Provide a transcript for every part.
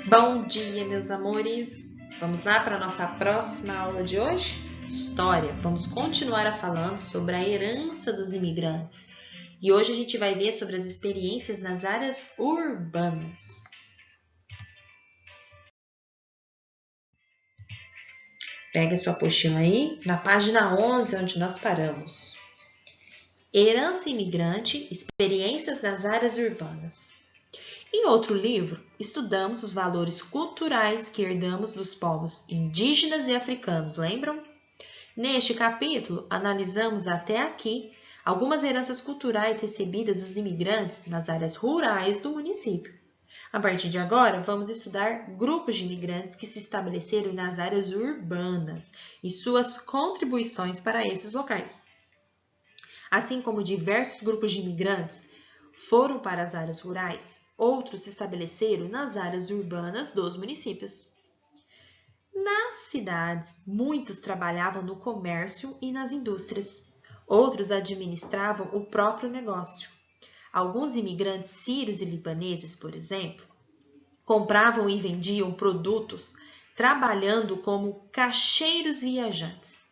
Bom dia, meus amores! Vamos lá para a nossa próxima aula de hoje? História. Vamos continuar falando sobre a herança dos imigrantes. E hoje a gente vai ver sobre as experiências nas áreas urbanas. Pega a sua apostila aí, na página 11, onde nós paramos. Herança imigrante, experiências nas áreas urbanas. Em outro livro, estudamos os valores culturais que herdamos dos povos indígenas e africanos, lembram? Neste capítulo, analisamos até aqui algumas heranças culturais recebidas dos imigrantes nas áreas rurais do município. A partir de agora, vamos estudar grupos de imigrantes que se estabeleceram nas áreas urbanas e suas contribuições para esses locais. Assim como diversos grupos de imigrantes foram para as áreas rurais, outros se estabeleceram nas áreas urbanas dos municípios. Nas cidades, muitos trabalhavam no comércio e nas indústrias. Outros administravam o próprio negócio. Alguns imigrantes sírios e libaneses, por exemplo, compravam e vendiam produtos trabalhando como caixeiros viajantes.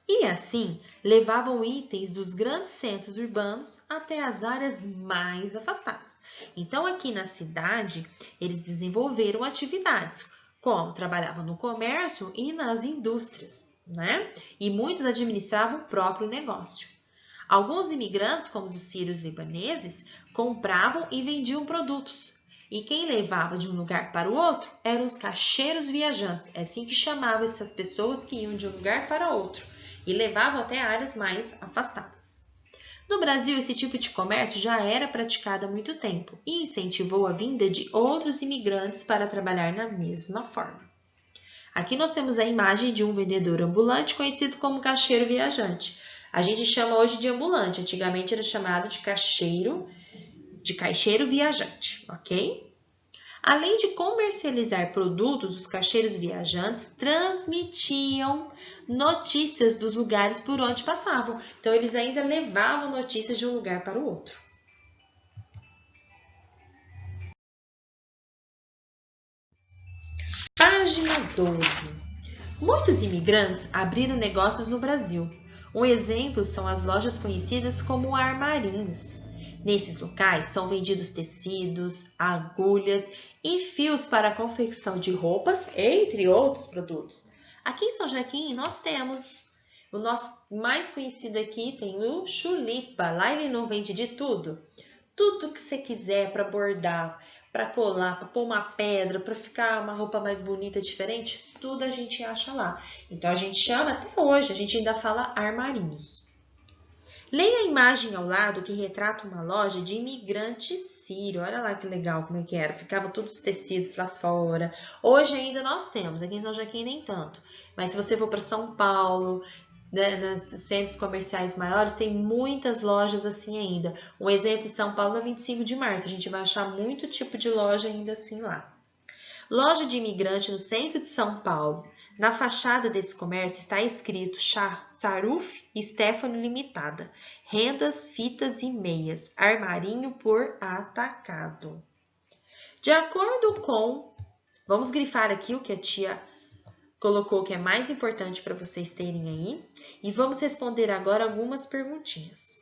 E assim, levavam itens dos grandes centros urbanos até as áreas mais afastadas. Então, aqui na cidade, eles desenvolveram atividades, como trabalhavam no comércio e nas indústrias, né? E muitos administravam o próprio negócio. Alguns imigrantes, como os sírios libaneses, compravam e vendiam produtos. E quem levava de um lugar para o outro eram os caixeiros viajantes. É assim que chamavam essas pessoas que iam de um lugar para outro e levavam até áreas mais afastadas. No Brasil, esse tipo de comércio já era praticado há muito tempo e incentivou a vinda de outros imigrantes para trabalhar na mesma forma. Aqui nós temos a imagem de um vendedor ambulante conhecido como caixeiro viajante. A gente chama hoje de ambulante, antigamente era chamado de caixeiro viajante, ok? Além de comercializar produtos, os caixeiros viajantes transmitiam notícias dos lugares por onde passavam. Então, eles ainda levavam notícias de um lugar para o outro. Página 12. Muitos imigrantes abriram negócios no Brasil. Um exemplo são as lojas conhecidas como armarinhos. Nesses locais são vendidos tecidos, agulhas e fios para a confecção de roupas, entre outros produtos. Aqui em São Joaquim nós temos o nosso mais conhecido aqui, tem o Chulipa. Lá ele não vende de tudo. Tudo que você quiser para bordar, para colar, para pôr uma pedra, para ficar uma roupa mais bonita, diferente, tudo a gente acha lá. Então a gente chama até hoje, a gente ainda fala armarinhos. Leia a imagem ao lado que retrata uma loja de imigrante sírio. Olha lá que legal como é que era. Ficavam todos os tecidos lá fora. Hoje ainda nós temos, aqui em São Joaquim nem tanto. Mas se você for para São Paulo, né, nos centros comerciais maiores, tem muitas lojas assim ainda. Um exemplo em São Paulo é 25 de março. A gente vai achar muito tipo de loja ainda assim lá. Loja de imigrante no centro de São Paulo. Na fachada desse comércio está escrito Saruf Stefano Limitada. Rendas, fitas e meias. Armarinho por atacado. De acordo com... Vamos grifar aqui o que a tia colocou que é mais importante para vocês terem aí. E vamos responder agora algumas perguntinhas.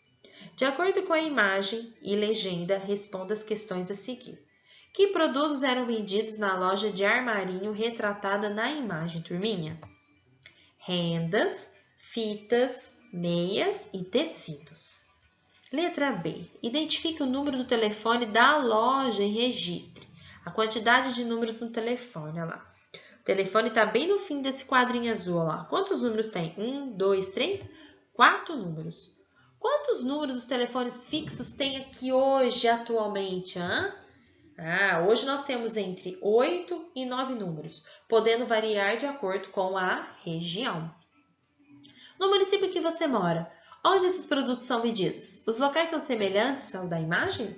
De acordo com a imagem e legenda, responda as questões a seguir. Que produtos eram vendidos na loja de armarinho retratada na imagem, turminha? Rendas, fitas, meias e tecidos. Letra B. Identifique o número do telefone da loja e registre a quantidade de números no telefone. Olha lá. O telefone está bem no fim desse quadrinho azul. Olha lá. Quantos números tem? 1, 2, 3, 4 números. Quantos números os telefones fixos têm aqui hoje, atualmente? Hoje nós temos entre 8 e 9 números, podendo variar de acordo com a região. No município que você mora, onde esses produtos são vendidos? Os locais são semelhantes ao da imagem?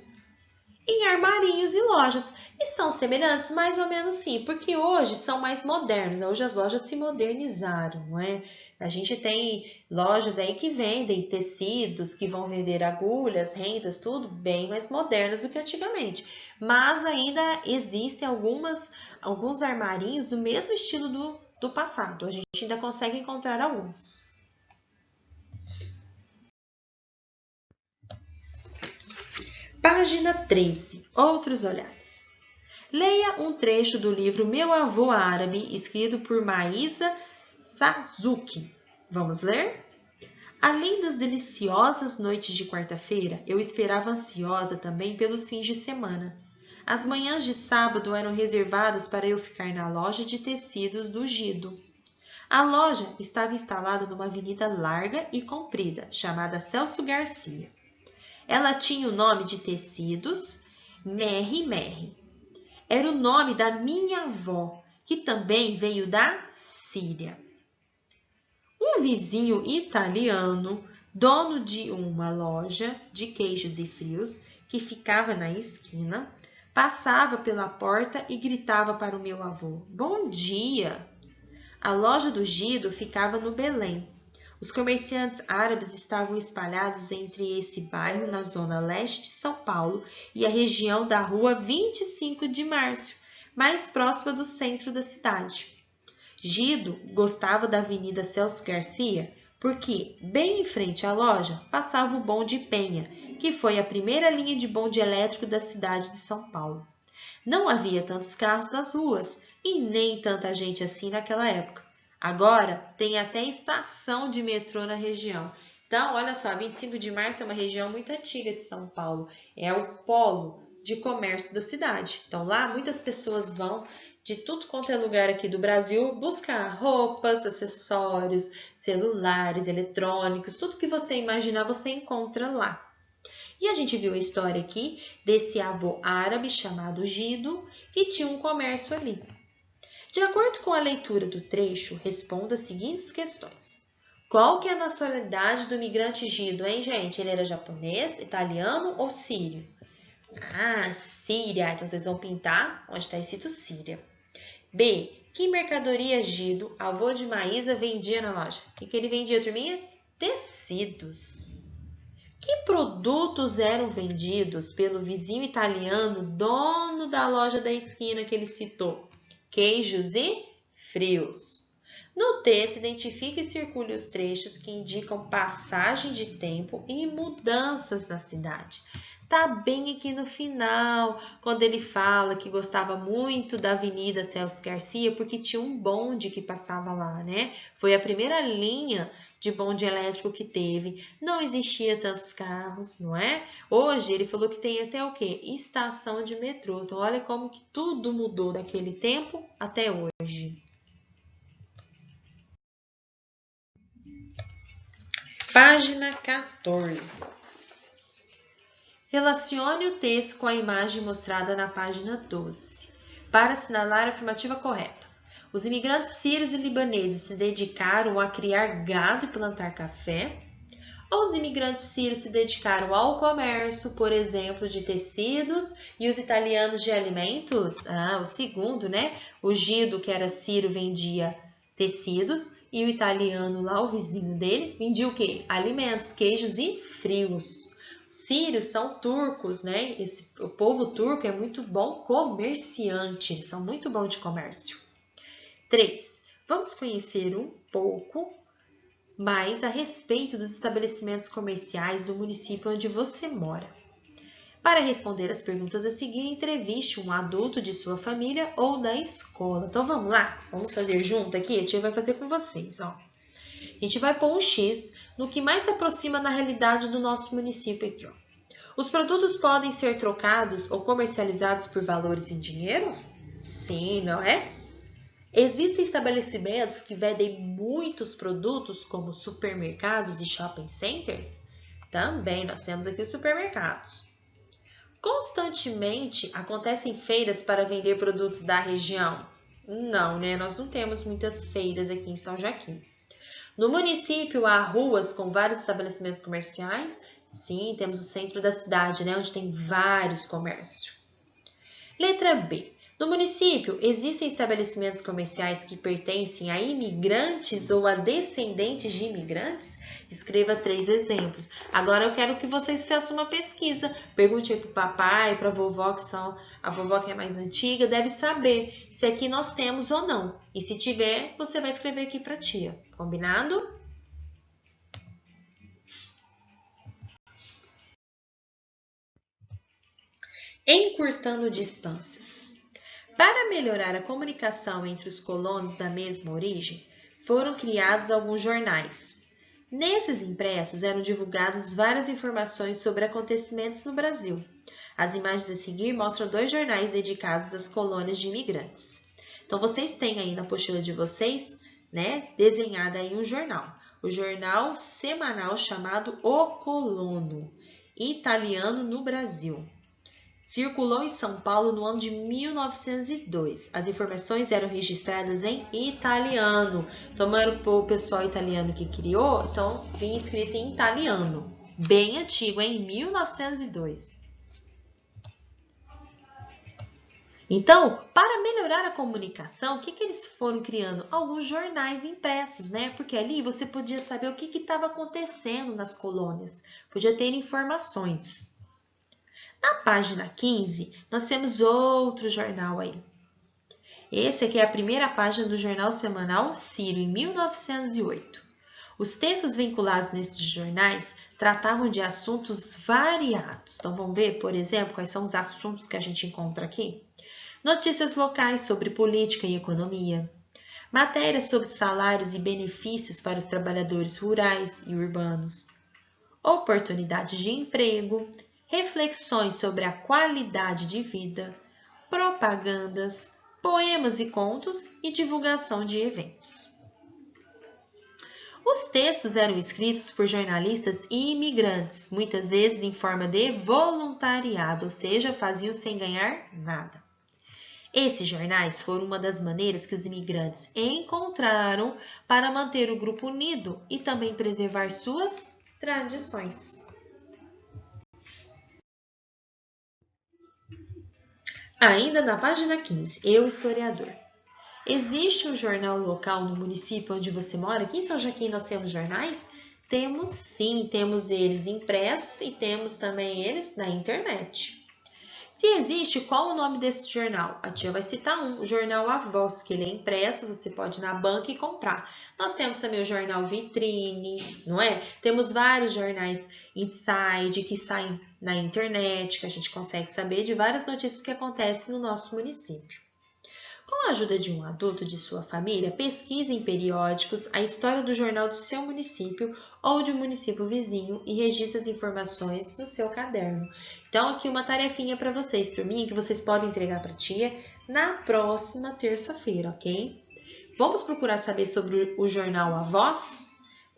em armarinhos e lojas. E são semelhantes? Mais ou menos sim, porque hoje são mais modernos. Hoje as lojas se modernizaram, não é? A gente tem lojas aí que vendem tecidos, que vão vender agulhas, rendas, tudo bem mais modernas do que antigamente. Mas ainda existem alguns armarinhos do mesmo estilo do passado. A gente ainda consegue encontrar alguns. Página 13. Outros olhares. Leia um trecho do livro Meu Avô Árabe, escrito por Maísa Sazuki. Vamos ler? Além das deliciosas noites de quarta-feira, eu esperava ansiosa também pelos fins de semana. As manhãs de sábado eram reservadas para eu ficar na loja de tecidos do Gido. A loja estava instalada numa avenida larga e comprida, chamada Celso Garcia. Ela tinha o nome de Tecidos Merri Merri. Era o nome da minha avó, que também veio da Síria. Um vizinho italiano, dono de uma loja de queijos e frios, que ficava na esquina, passava pela porta e gritava para o meu avô: "Bom dia!" A loja do Gido ficava no Belém. Os comerciantes árabes estavam espalhados entre esse bairro na zona leste de São Paulo e a região da rua 25 de Março, mais próxima do centro da cidade. Gido gostava da Avenida Celso Garcia porque, bem em frente à loja, passava o bonde Penha, que foi a primeira linha de bonde elétrico da cidade de São Paulo. Não havia tantos carros nas ruas e nem tanta gente assim naquela época. Agora tem até estação de metrô na região. Então, olha só, 25 de Março é uma região muito antiga de São Paulo. É o polo de comércio da cidade. Então, lá muitas pessoas vão de tudo quanto é lugar aqui do Brasil buscar roupas, acessórios, celulares, eletrônicos, tudo que você imaginar você encontra lá. E a gente viu a história aqui desse avô árabe chamado Gido, que tinha um comércio ali. De acordo com a leitura do trecho, responda as seguintes questões. Qual que é a nacionalidade do migrante Gido, hein, gente? Ele era japonês, italiano ou sírio? Ah, Síria. Então, vocês vão pintar onde está escrito Síria. B. Que mercadoria Gido, avô de Maísa, vendia na loja? O que ele vendia, turminha? Tecidos. Que produtos eram vendidos pelo vizinho italiano, dono da loja da esquina que ele citou? Queijos e frios. No texto, identifique e circule os trechos que indicam passagem de tempo e mudanças na cidade. Tá bem aqui no final, quando ele fala que gostava muito da Avenida Celso Garcia, porque tinha um bonde que passava lá, né? Foi a primeira linha de bonde elétrico que teve. Não existia tantos carros, não é? Hoje ele falou que tem até o quê? Estação de metrô. Então, olha como que tudo mudou daquele tempo até hoje. Página 14. Relacione o texto com a imagem mostrada na página 12. Para assinalar a afirmativa correta. Os imigrantes sírios e libaneses se dedicaram a criar gado e plantar café? Ou os imigrantes sírios se dedicaram ao comércio, por exemplo, de tecidos, e os italianos de alimentos? Ah, o segundo, né? O Gido, que era sírio, vendia tecidos, e o italiano lá, o vizinho dele, vendia o quê? Alimentos, queijos e frios. Os sírios são turcos, né? O povo turco é muito bom comerciante, eles são muito bons de comércio. 3. Vamos conhecer um pouco mais a respeito dos estabelecimentos comerciais do município onde você mora. Para responder as perguntas a seguir, entreviste um adulto de sua família ou da escola. Então vamos lá? Vamos fazer junto aqui? A tia vai fazer com vocês, ó. A gente vai pôr um X no que mais se aproxima da realidade do nosso município aqui, ó. Os produtos podem ser trocados ou comercializados por valores em dinheiro? Sim, não é? Existem estabelecimentos que vendem muitos produtos, como supermercados e shopping centers? Também, nós temos aqui os supermercados. Constantemente acontecem feiras para vender produtos da região? Não, né? Nós não temos muitas feiras aqui em São Joaquim. No município há ruas com vários estabelecimentos comerciais? Sim, temos o centro da cidade, né, onde tem vários comércios. Letra B. No município, existem estabelecimentos comerciais que pertencem a imigrantes ou a descendentes de imigrantes? Escreva 3 exemplos. Agora eu quero que vocês façam uma pesquisa. Pergunte aí para o papai, para a vovó, a vovó que é mais antiga, deve saber se aqui nós temos ou não. E se tiver, você vai escrever aqui para a tia. Combinado? Encurtando distâncias. Para melhorar a comunicação entre os colonos da mesma origem, foram criados alguns jornais. Nesses impressos eram divulgadas várias informações sobre acontecimentos no Brasil. As imagens a seguir mostram 2 jornais dedicados às colônias de imigrantes. Então, vocês têm aí na apostila de vocês, né, desenhado aí um jornal. O jornal semanal chamado O Colono, italiano no Brasil. Circulou em São Paulo no ano de 1902. As informações eram registradas em italiano. Então, era o pessoal italiano que criou, então vinha escrito em italiano. Bem antigo, em 1902. Então, para melhorar a comunicação, o que eles foram criando? Alguns jornais impressos, né? Porque ali você podia saber o que estava acontecendo nas colônias. Podia ter informações. Na página 15, nós temos outro jornal aí. Esse aqui é a primeira página do jornal semanal Ciro, em 1908. Os textos vinculados nesses jornais tratavam de assuntos variados. Então, vamos ver, por exemplo, quais são os assuntos que a gente encontra aqui? Notícias locais sobre política e economia. Matérias sobre salários e benefícios para os trabalhadores rurais e urbanos. Oportunidades de emprego. Reflexões sobre a qualidade de vida, propagandas, poemas e contos e divulgação de eventos. Os textos eram escritos por jornalistas e imigrantes, muitas vezes em forma de voluntariado, ou seja, faziam sem ganhar nada. Esses jornais foram uma das maneiras que os imigrantes encontraram para manter o grupo unido e também preservar suas tradições. Ainda na página 15, eu, historiador. Existe um jornal local no município onde você mora? Aqui em São Joaquim nós temos jornais? Temos sim, temos eles impressos e temos também eles na internet. Se existe, qual o nome desse jornal? A tia vai citar o jornal A Voz, que ele é impresso, você pode ir na banca e comprar. Nós temos também o jornal Vitrine, não é? Temos vários jornais Inside que saem na internet, que a gente consegue saber de várias notícias que acontecem no nosso município. Com a ajuda de um adulto de sua família, pesquise em periódicos a história do jornal do seu município ou de um município vizinho e registre as informações no seu caderno. Então, aqui uma tarefinha para vocês, turminha, que vocês podem entregar para a tia na próxima terça-feira, ok? Vamos procurar saber sobre o jornal A Voz?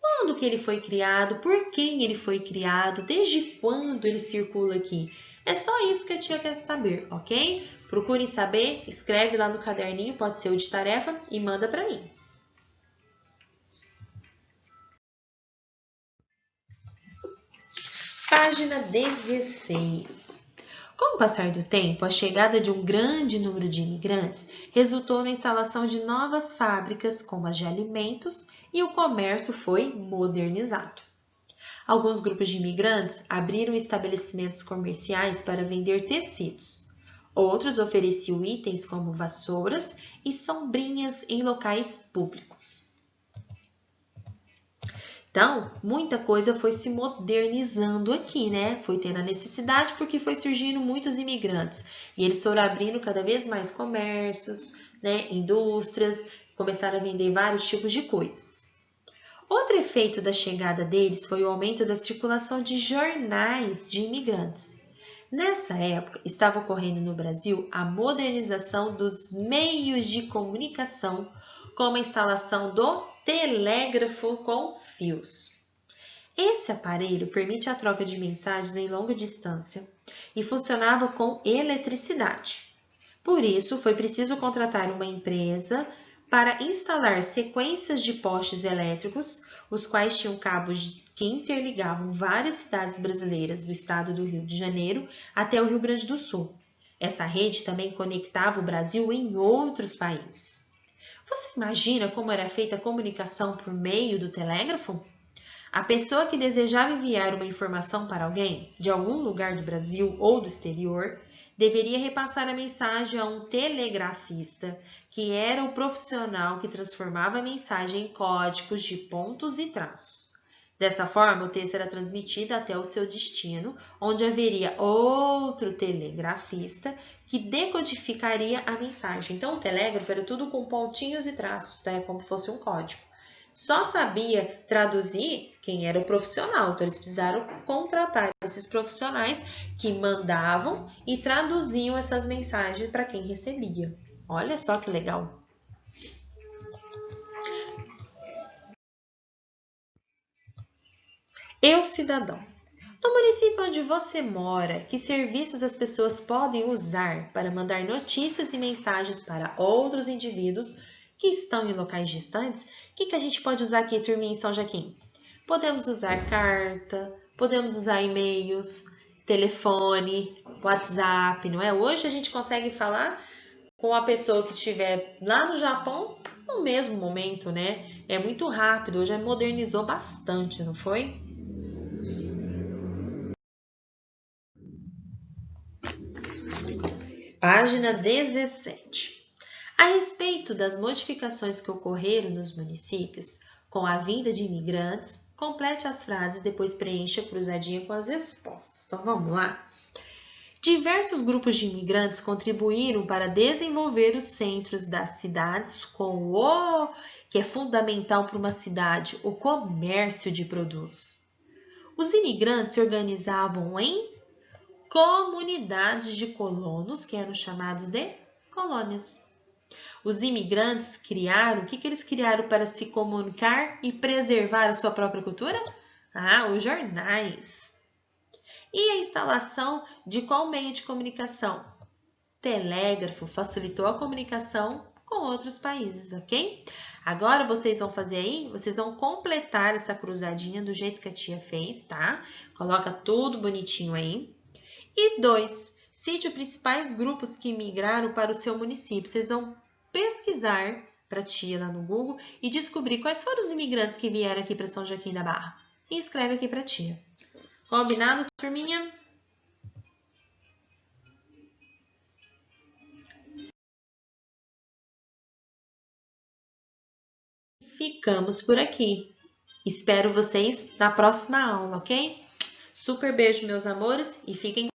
Quando que ele foi criado? Por quem ele foi criado? Desde quando ele circula aqui? É só isso que a tia quer saber, ok? Procurem saber, escreve lá no caderninho, pode ser o de tarefa, e manda para mim. Página 16. Com o passar do tempo, a chegada de um grande número de imigrantes resultou na instalação de novas fábricas, como as de alimentos, e o comércio foi modernizado. Alguns grupos de imigrantes abriram estabelecimentos comerciais para vender tecidos. Outros ofereciam itens como vassouras e sombrinhas em locais públicos. Então, muita coisa foi se modernizando aqui, né? Foi tendo a necessidade porque foi surgindo muitos imigrantes. E eles foram abrindo cada vez mais comércios, né? Indústrias, começaram a vender vários tipos de coisas. Outro efeito da chegada deles foi o aumento da circulação de jornais de imigrantes. Nessa época, estava ocorrendo no Brasil a modernização dos meios de comunicação, como a instalação do telégrafo com fios. Esse aparelho permite a troca de mensagens em longa distância e funcionava com eletricidade. Por isso, foi preciso contratar uma empresa para instalar sequências de postes elétricos, os quais tinham cabos que interligavam várias cidades brasileiras do estado do Rio de Janeiro até o Rio Grande do Sul. Essa rede também conectava o Brasil em outros países. Você imagina como era feita a comunicação por meio do telégrafo? A pessoa que desejava enviar uma informação para alguém de algum lugar do Brasil ou do exterior deveria repassar a mensagem a um telegrafista, que era o profissional que transformava a mensagem em códigos de pontos e traços. Dessa forma, o texto era transmitido até o seu destino, onde haveria outro telegrafista que decodificaria a mensagem. Então, o telégrafo era tudo com pontinhos e traços, né? Como se fosse um código. Só sabia traduzir quem era o profissional, então eles precisaram contratar esses profissionais que mandavam e traduziam essas mensagens para quem recebia. Olha só que legal! Eu, cidadão. No município onde você mora, que serviços as pessoas podem usar para mandar notícias e mensagens para outros indivíduos que estão em locais distantes? O que a gente pode usar aqui, turminha, em São Joaquim? Podemos usar carta, podemos usar e-mails, telefone, WhatsApp, não é? Hoje a gente consegue falar com a pessoa que estiver lá no Japão no mesmo momento, né? É muito rápido, hoje modernizou bastante, não foi? Página 17. A respeito das modificações que ocorreram nos municípios com a vinda de imigrantes, complete as frases e depois preencha a cruzadinha com as respostas. Então vamos lá? Diversos grupos de imigrantes contribuíram para desenvolver os centros das cidades com o que é fundamental para uma cidade, o comércio de produtos. Os imigrantes se organizavam em comunidades de colonos, que eram chamados de colônias. Os imigrantes criaram, o que eles criaram para se comunicar e preservar a sua própria cultura? Os jornais. E a instalação de qual meio de comunicação? Telégrafo facilitou a comunicação com outros países, ok? Agora vocês vão fazer aí, vocês vão completar essa cruzadinha do jeito que a tia fez, tá? Coloca tudo bonitinho aí. E 2, cite os principais grupos que migraram para o seu município. Vocês vão pesquisar para a tia lá no Google e descobrir quais foram os imigrantes que vieram aqui para São Joaquim da Barra. E escreve aqui para a tia. Combinado, turminha? Ficamos por aqui. Espero vocês na próxima aula, ok? Super beijo, meus amores, e fiquem